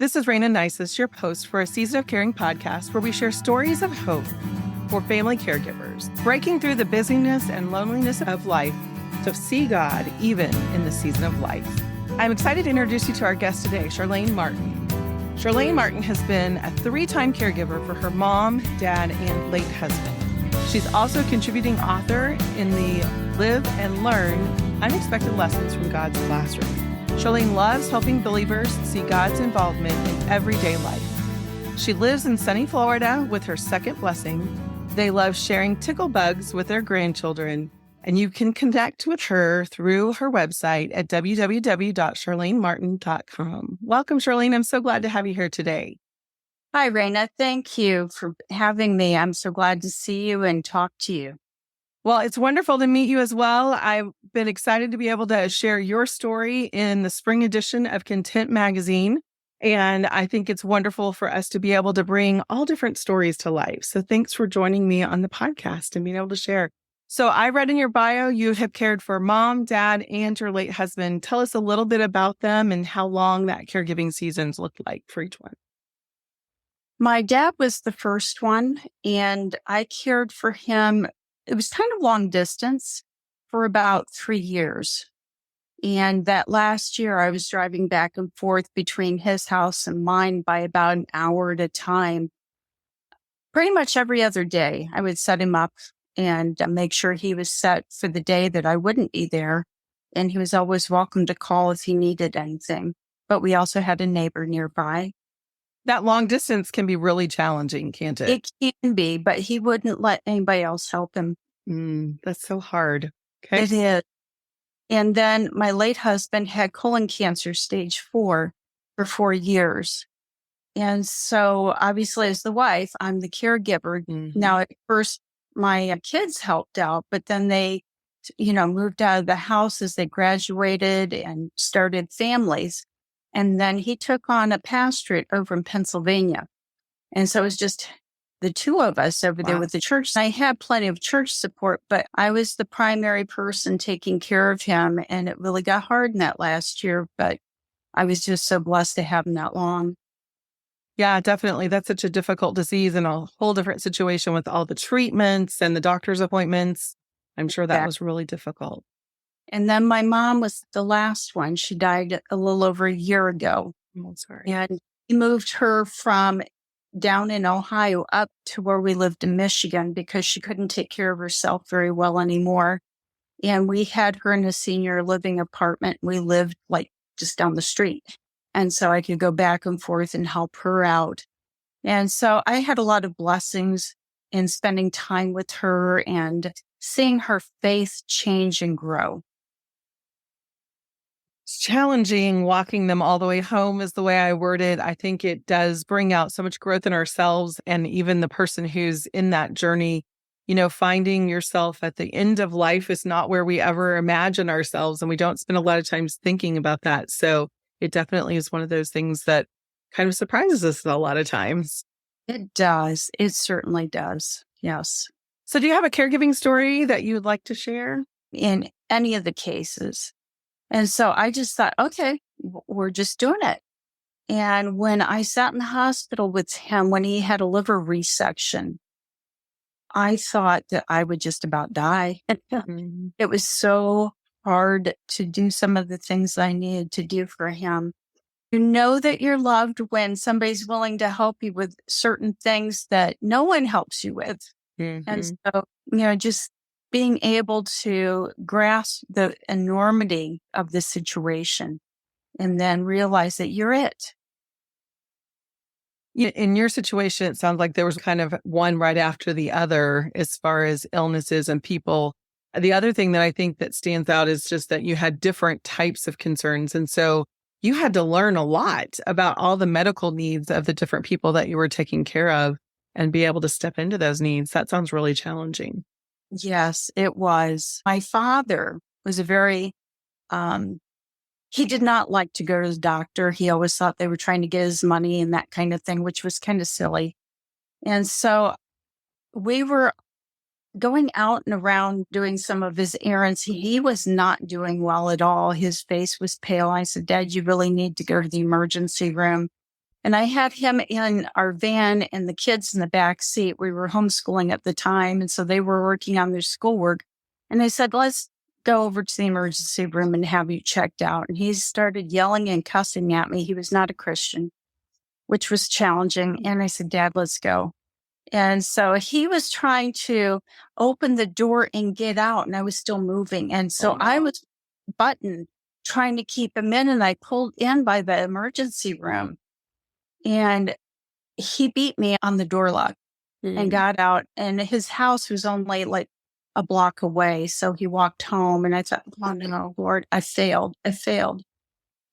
This is Rayna Neises, your host for a Season of Caring podcast where we share stories of hope for family caregivers, breaking through the busyness and loneliness of life to see God even in the season of life. I'm excited to introduce you to our guest today, Charlaine Martin. Charlaine Martin has been a 3-time caregiver for her mom, dad, and late husband. She's also a contributing author in the Live and Learn Unexpected Lessons from God's Classroom. Charlaine loves helping believers see God's involvement in everyday life. She lives in sunny Florida with her second blessing. They love sharing tickle bugs with their grandchildren, and you can connect with her through her website at www.charlainemartin.com. Welcome, Charlaine. I'm so glad to have you here today. Hi, Rayna. Thank you for having me. I'm so glad to see you and talk to you. Well, it's wonderful to meet you as well. I've been excited to be able to share your story in the spring edition of Content Magazine. And I think it's wonderful for us to be able to bring all different stories to life. So thanks for joining me on the podcast and being able to share. So I read in your bio, you have cared for mom, dad, and your late husband. Tell us a little bit about them and how long that caregiving seasons looked like for each one. My dad was the first one, and I cared for him. It was kind of long distance for about 3 years. And that last year, I was driving back and forth between his house and mine by about an hour at a time. Pretty much every other day, I would set him up and make sure he was set for the day that I wouldn't be there. And he was always welcome to call if he needed anything. But we also had a neighbor nearby. That long distance can be really challenging, can't it? It can be, but he wouldn't let anybody else help him. That's so hard. Okay. It is. And then my late husband had colon cancer stage 4 for 4 years. And so obviously as the wife, I'm the caregiver. Mm-hmm. Now at first my kids helped out, but then they, moved out of the house as they graduated and started families. And then he took on a pastorate over in Pennsylvania. And so it was just the two of us over there with the church. I had plenty of church support, but I was the primary person taking care of him. And it really got hard in that last year, but I was just so blessed to have him that long. Yeah, definitely. That's such a difficult disease and a whole different situation with all the treatments and the doctor's appointments. I'm sure that was really difficult. And then my mom was the last one. She died a little over a year ago. Oh, sorry. And he moved her from down in Ohio up to where we lived in Michigan because she couldn't take care of herself very well anymore. And we had her in a senior living apartment. We lived like just down the street. And so I could go back and forth and help her out. And so I had a lot of blessings in spending time with her and seeing her faith change and grow. It's challenging walking them all the way home is the way I word it. I think it does bring out so much growth in ourselves and even the person who's in that journey. Finding yourself at the end of life is not where we ever imagine ourselves. And we don't spend a lot of times thinking about that. So it definitely is one of those things that kind of surprises us a lot of times. It does. It certainly does. Yes. So do you have a caregiving story that you would like to share? In any of the cases. And so I just thought, okay, we're just doing it. And when I sat in the hospital with him, when he had a liver resection, I thought that I would just about die. It was so hard to do some of the things I needed to do for him. You know that you're loved when somebody's willing to help you with certain things that no one helps you with. Mm-hmm. And so, just being able to grasp the enormity of the situation and then realize that you're it. In your situation, it sounds like there was kind of one right after the other as far as illnesses and people. The other thing that I think that stands out is just that you had different types of concerns. And so you had to learn a lot about all the medical needs of the different people that you were taking care of and be able to step into those needs. That sounds really challenging. Yes, it was. My father was a very, he did not like to go to the doctor. He always thought they were trying to get his money and that kind of thing, which was kind of silly. And so we were going out and around doing some of his errands. He was not doing well at all. His face was pale. I said, Dad, you really need to go to the emergency room. And I had him in our van and the kids in the back seat. We were homeschooling at the time. And so they were working on their schoolwork. And I said, let's go over to the emergency room and have you checked out. And he started yelling and cussing at me. He was not a Christian, which was challenging. And I said, Dad, let's go. And so he was trying to open the door and get out, and I was still moving. And so I was buttoned trying to keep him in, and I pulled in by the emergency room. And he beat me on the door lock and got out. And his house was only like a block away. So he walked home, and I thought, oh no, Lord, I failed.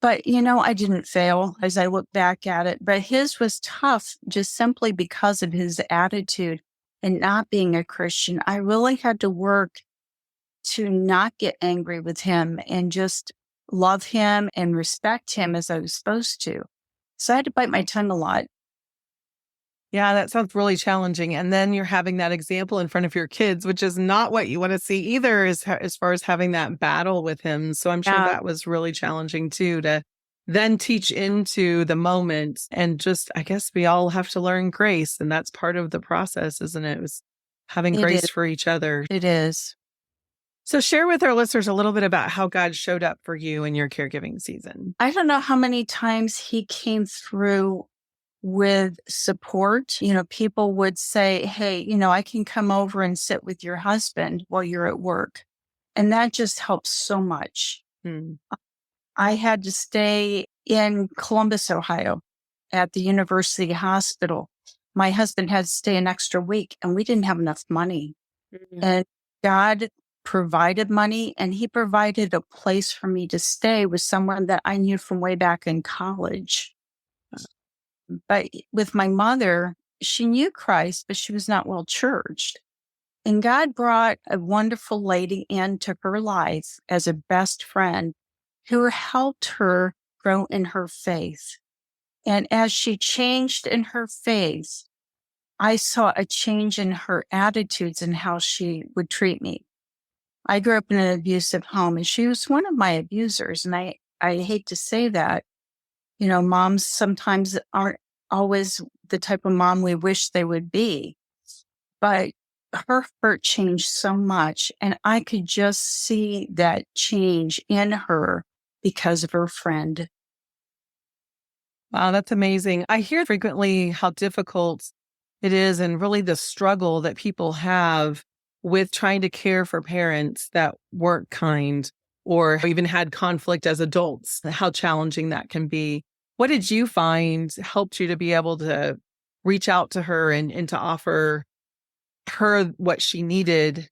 But, I didn't fail as I look back at it. But his was tough just simply because of his attitude and not being a Christian. I really had to work to not get angry with him and just love him and respect him as I was supposed to. So I had to bite my tongue a lot. Yeah, that sounds really challenging. And then you're having that example in front of your kids, which is not what you want to see either, as far as having that battle with him. So I'm sure that was really challenging too, to then teach into the moment. And just, I guess we all have to learn grace. And that's part of the process, isn't it? It was having grace for each other. It is. So share with our listeners a little bit about how God showed up for you in your caregiving season. I don't know how many times he came through with support. People would say, hey, I can come over and sit with your husband while you're at work. And that just helps so much. I had to stay in Columbus, Ohio at the University Hospital. My husband had to stay an extra week, and we didn't have enough money. And God provided money, and he provided a place for me to stay with someone that I knew from way back in college. But with my mother, she knew Christ, but she was not well churched. And God brought a wonderful lady into her life as a best friend who helped her grow in her faith. And as she changed in her faith, I saw a change in her attitudes and how she would treat me. I grew up in an abusive home, and she was one of my abusers. And I hate to say that. Moms sometimes aren't always the type of mom we wish they would be. But her hurt changed so much, and I could just see that change in her because of her friend. Wow, that's amazing. I hear frequently how difficult it is, and really the struggle that people have with trying to care for parents that weren't kind or even had conflict as adults, how challenging that can be. What did you find helped you to be able to reach out to her and to offer her what she needed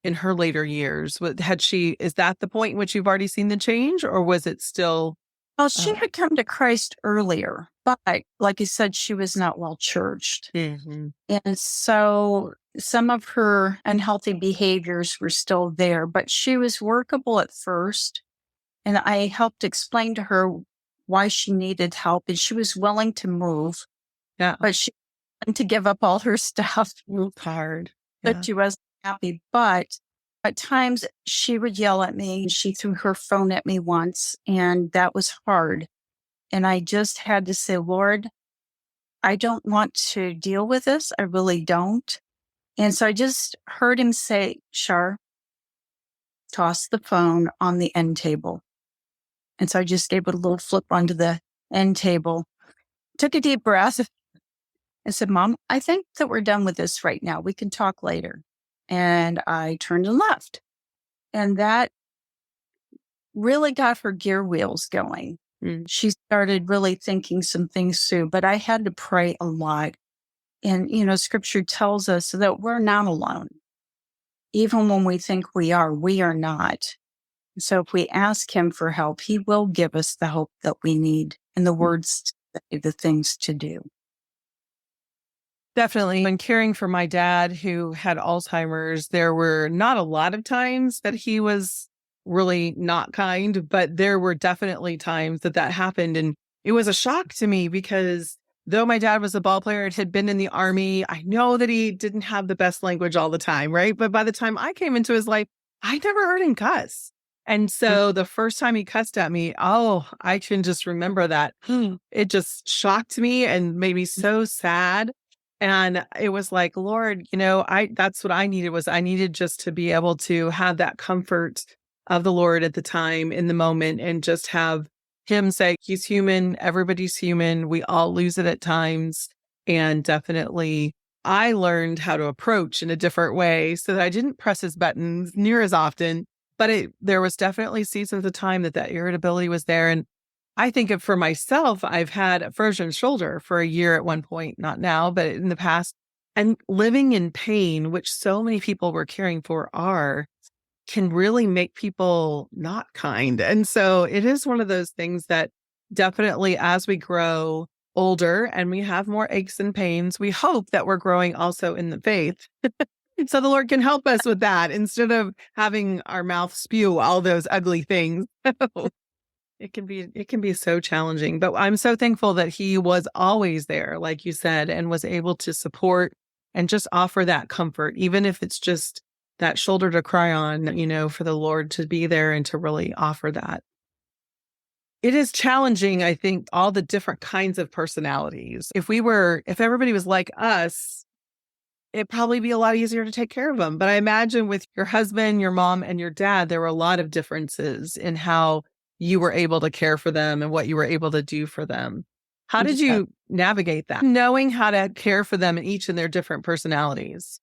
in her later years? Is that the point in which you've already seen the change, or was it still? Well, she had come to Christ earlier, but like you said, she was not well churched. And so some of her unhealthy behaviors were still there, but she was workable at first. And I helped explain to her why she needed help, and she was willing to move. Yeah. But she wanted to give up all her stuff. It's hard. But she wasn't happy. But at times she would yell at me. She threw her phone at me once, and that was hard. And I just had to say, Lord, I don't want to deal with this. I really don't. And so I just heard him say, Char, toss the phone on the end table. And so I just gave it a little flip onto the end table, took a deep breath, and said, Mom, I think that we're done with this right now. We can talk later. And I turned and left. And that really got her gear wheels going. She started really thinking some things through, but I had to pray a lot. And, scripture tells us that we're not alone. Even when we think we are not. So if we ask him for help, he will give us the help that we need and the words to say, the things to do. Definitely. When caring for my dad who had Alzheimer's, there were not a lot of times that he was really not kind, but there were definitely times that happened. And it was a shock to me because though my dad was a ball player and had been in the Army, I know that he didn't have the best language all the time, right? But by the time I came into his life, I never heard him cuss. And so the first time he cussed at me, I can just remember that. It just shocked me and made me so sad. And it was like, Lord, that's what I needed just to be able to have that comfort of the Lord at the time in the moment and just have him say, he's human. Everybody's human. We all lose it at times. And definitely I learned how to approach in a different way so that I didn't press his buttons near as often. But there was definitely seasons of time that irritability was there. And I think for myself, I've had a frozen shoulder for a year at one point, not now, but in the past. And living in pain, which so many people we're caring for can really make people not kind. And so it is one of those things that definitely as we grow older and we have more aches and pains, we hope that we're growing also in the faith. So the Lord can help us with that instead of having our mouth spew all those ugly things. It can be so challenging, but I'm so thankful that he was always there, like you said, and was able to support and just offer that comfort, even if it's just that shoulder to cry on, for the Lord to be there and to really offer that. It is challenging, I think, all the different kinds of personalities. If everybody was like us, it'd probably be a lot easier to take care of them. But I imagine with your husband, your mom, and your dad, there were a lot of differences in how you were able to care for them and what you were able to do for them. How did you navigate that? Knowing how to care for them each in their different personalities.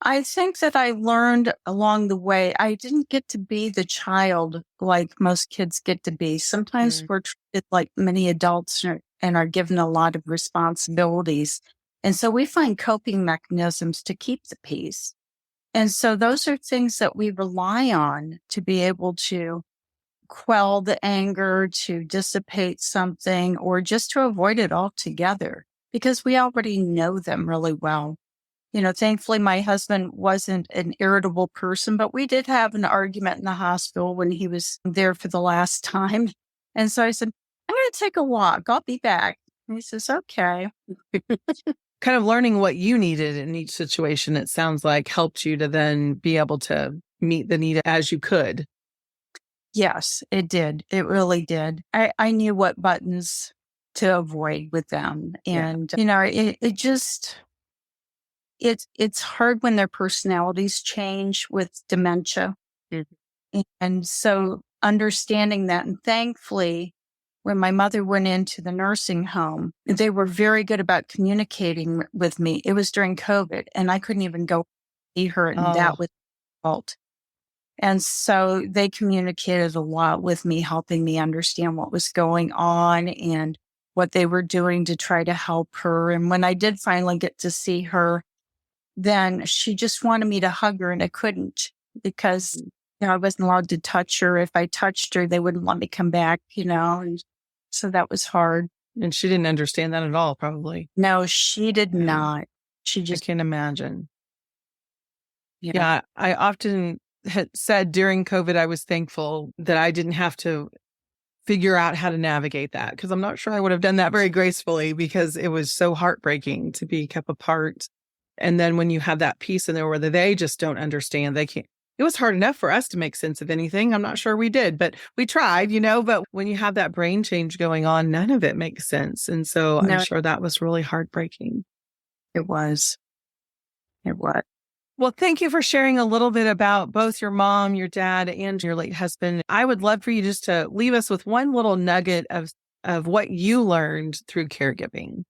I think that I learned along the way, I didn't get to be the child like most kids get to be. Sometimes we're treated like many adults and are given a lot of responsibilities. And so we find coping mechanisms to keep the peace. And so those are things that we rely on to be able to quell the anger, to dissipate something, or just to avoid it altogether because we already know them really well. Thankfully, my husband wasn't an irritable person, but we did have an argument in the hospital when he was there for the last time. And so I said, I'm going to take a walk. I'll be back. And he says, okay. Kind of learning what you needed in each situation, it sounds like, helped you to then be able to meet the need as you could. Yes, it did. It really did. I knew what buttons to avoid with them. And, it's hard when their personalities change with dementia. Mm-hmm. And so understanding that, and thankfully, when my mother went into the nursing home, they were very good about communicating with me. It was during COVID and I couldn't even go see her, and that was difficult. And so they communicated a lot with me, helping me understand what was going on and what they were doing to try to help her. And when I did finally get to see her, then she just wanted me to hug her and I couldn't because I wasn't allowed to touch her. If I touched her, they wouldn't let me come back, and so that was hard. And she didn't understand that at all, probably. No, she did not. She just... I can imagine. Yeah, I often had said during COVID, I was thankful that I didn't have to figure out how to navigate that because I'm not sure I would have done that very gracefully because it was so heartbreaking to be kept apart. And then when you have that piece in there where they just don't understand, they can't. It was hard enough for us to make sense of anything. I'm not sure we did, but we tried, but when you have that brain change going on, none of it makes sense. And so I'm sure that was really heartbreaking. It was. Well, thank you for sharing a little bit about both your mom, your dad, and your late husband. I would love for you just to leave us with one little nugget of what you learned through caregiving.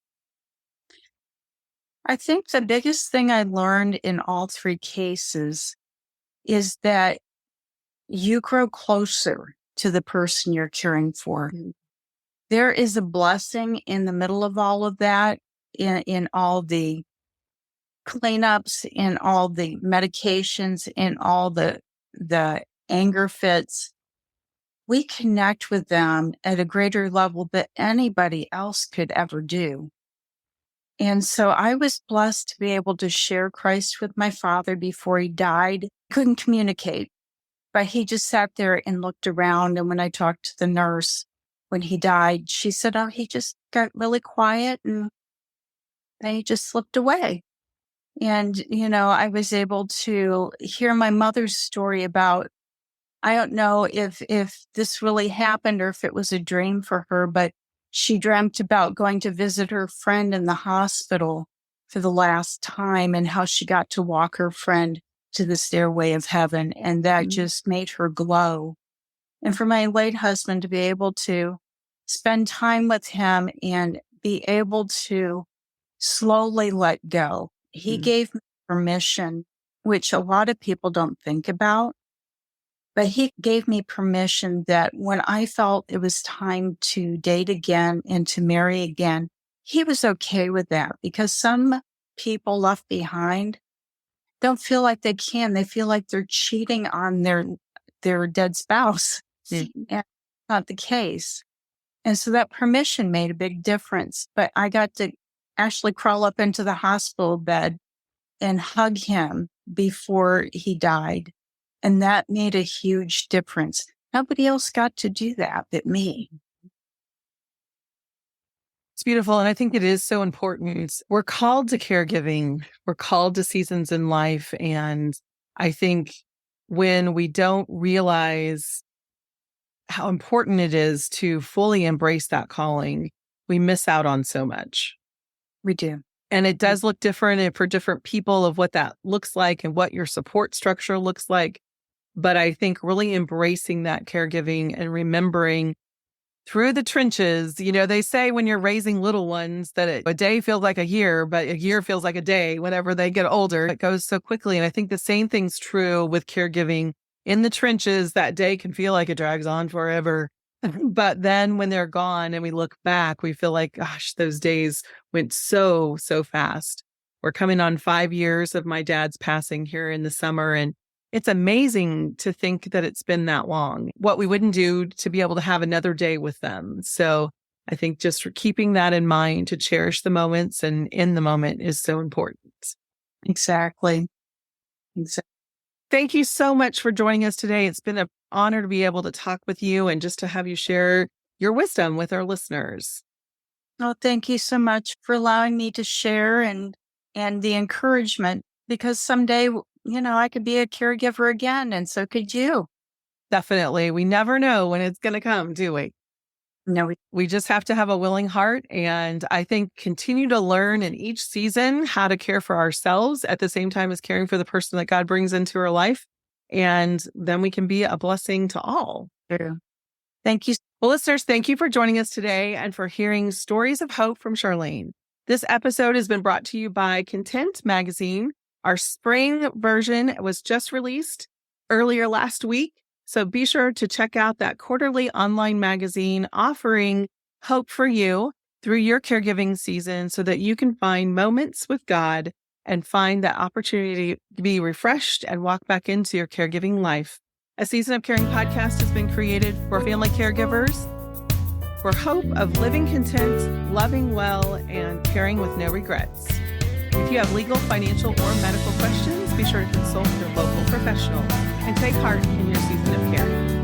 I think the biggest thing I learned in all three cases is that you grow closer to the person you're caring for. Mm-hmm. There is a blessing in the middle of all of that, in all the cleanups, in all the medications, in all the anger fits. We connect with them at a greater level than anybody else could ever do. And so I was blessed to be able to share Christ with my father before he died. Couldn't communicate, but he just sat there and looked around. And when I talked to the nurse when he died, she said, he just got really quiet and then he just slipped away. And, I was able to hear my mother's story about I don't know if this really happened or if it was a dream for her, but she dreamt about going to visit her friend in the hospital for the last time and how she got to walk her friend to the stairway of heaven. And that just made her glow. And for my late husband to be able to spend time with him and be able to slowly let go. He gave me permission, which a lot of people don't think about. But he gave me permission that when I felt it was time to date again and to marry again, he was okay with that, because some people left behind don't feel like they can. They feel like they're cheating on their dead spouse. And it's not the case. And so that permission made a big difference. But I got to actually crawl up into the hospital bed and hug him before he died. And that made a huge difference. Nobody else got to do that but me. It's beautiful. And I think it is so important. We're called to caregiving. We're called to seasons in life. And I think when we don't realize how important it is to fully embrace that calling, we miss out on so much. We do. And it does look different for different people of what that looks like and what your support structure looks like. But I think really embracing that caregiving and remembering through the trenches, they say when you're raising little ones that a day feels like a year, but a year feels like a day whenever they get older. It goes so quickly. And I think the same thing's true with caregiving. In the trenches, that day can feel like it drags on forever. But then when they're gone and we look back, we feel like, gosh, those days went so, so fast. We're coming on 5 years of my dad's passing here in the summer. And it's amazing to think that it's been that long, what we wouldn't do to be able to have another day with them. So I think just for keeping that in mind, to cherish the moments and in the moment is so important. Exactly. Thank you so much for joining us today. It's been an honor to be able to talk with you and just to have you share your wisdom with our listeners. Oh, thank you so much for allowing me to share and the encouragement, because someday, I could be a caregiver again, and so could you. Definitely. We never know when it's going to come, do we? No, we just have to have a willing heart. And I think continue to learn in each season how to care for ourselves at the same time as caring for the person that God brings into our life. And then we can be a blessing to all. True. Thank you. Well, listeners, thank you for joining us today and for hearing stories of hope from Charlaine. This episode has been brought to you by Content Magazine. Our spring version was just released earlier last week. So be sure to check out that quarterly online magazine offering hope for you through your caregiving season so that you can find moments with God and find that opportunity to be refreshed and walk back into your caregiving life. A Season of Caring podcast has been created for family caregivers for hope of living content, loving well, and caring with no regrets. If you have legal, financial, or medical questions, be sure to consult your local professional and take heart in your season of caring.